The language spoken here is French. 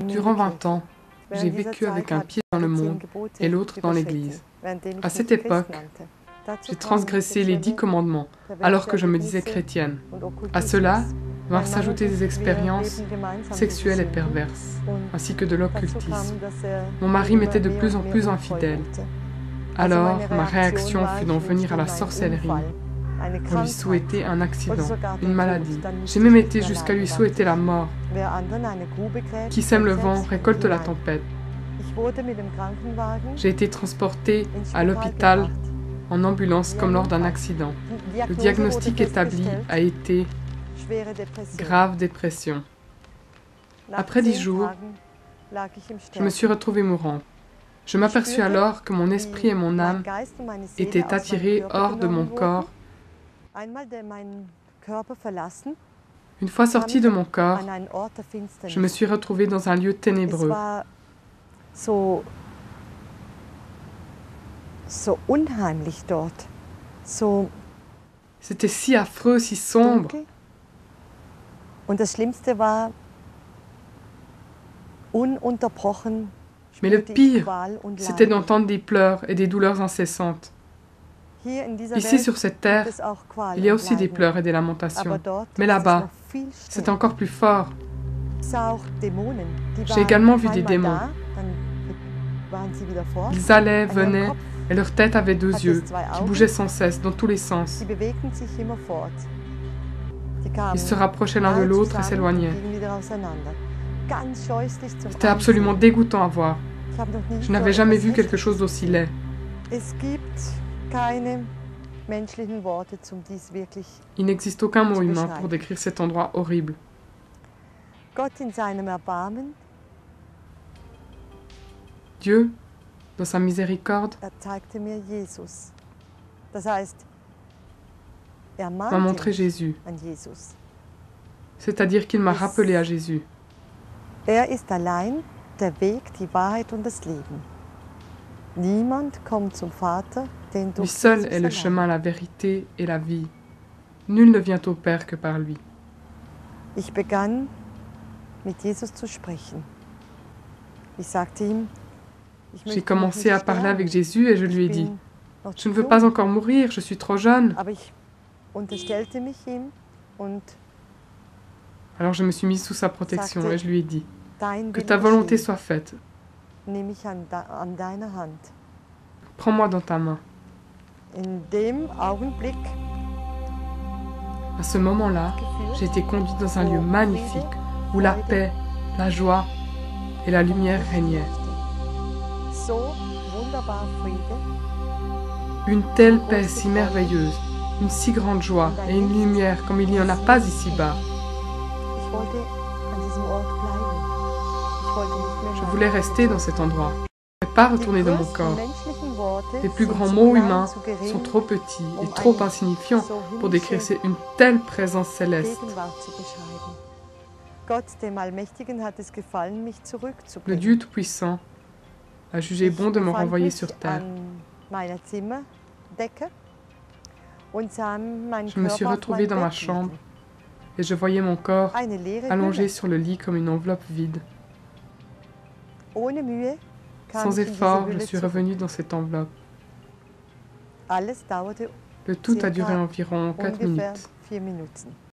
Durant 20 ans, j'ai vécu avec un pied dans le monde et l'autre dans l'Église. À cette époque, j'ai transgressé les 10 commandements alors que je me disais chrétienne. À cela vinrent s'ajouter des expériences sexuelles et perverses, ainsi que de l'occultisme. Mon mari m'était de plus en plus infidèle. Alors, ma réaction fut d'en venir à la sorcellerie, pour lui souhaiter un accident, une maladie. J'ai même été jusqu'à lui souhaiter la mort. Qui sème le vent récolte la tempête. J'ai été transportée à l'hôpital en ambulance comme lors d'un accident. Le diagnostic établi a été grave dépression. Après 10 jours, je me suis retrouvée mourante. Je m'aperçus alors que mon esprit et mon âme étaient attirés hors de mon corps. Une fois sortie de mon corps, je me suis retrouvée dans un lieu ténébreux. C'était si affreux, si sombre. Mais le pire, c'était d'entendre des pleurs et des douleurs incessantes. Ici, sur cette terre, il y a aussi des pleurs et des lamentations. Mais là-bas, c'est encore plus fort. J'ai également vu des démons. Ils allaient, venaient, et leur tête avait 2 yeux, qui bougeaient sans cesse, dans tous les sens. Ils se rapprochaient l'un de l'autre et s'éloignaient. C'était absolument dégoûtant à voir. Je n'avais jamais vu quelque chose d'aussi laid. Il n'existe aucun mot humain pour décrire cet endroit horrible. Dieu, dans sa miséricorde, m'a montré Jésus, c'est-à-dire qu'il m'a rappelé à Jésus. Lui seul est le chemin, la vérité et la vie. Nul ne vient au Père que par lui. J'ai commencé à parler avec Jésus et je lui ai dit, « Je ne veux pas encore mourir, je suis trop jeune. » Alors je me suis mise sous sa protection et je lui ai dit, « Que ta volonté soit faite. Prends-moi dans ta main. » À ce moment-là, j'ai été conduite dans un lieu magnifique où la paix, la joie et la lumière régnaient. Une telle paix si merveilleuse, une si grande joie et une lumière comme il n'y en a pas ici-bas. Je voulais rester dans cet endroit, mais pas retourner dans mon corps. Les plus grands mots humains sont trop petits et trop insignifiants pour décrire une telle présence céleste. Le Dieu Tout-Puissant a jugé bon de me renvoyer sur terre. Je me suis retrouvée dans ma chambre et je voyais mon corps allongé sur le lit comme une enveloppe vide. Sans effort, je suis revenue dans cette enveloppe. Le tout a duré environ 4 minutes.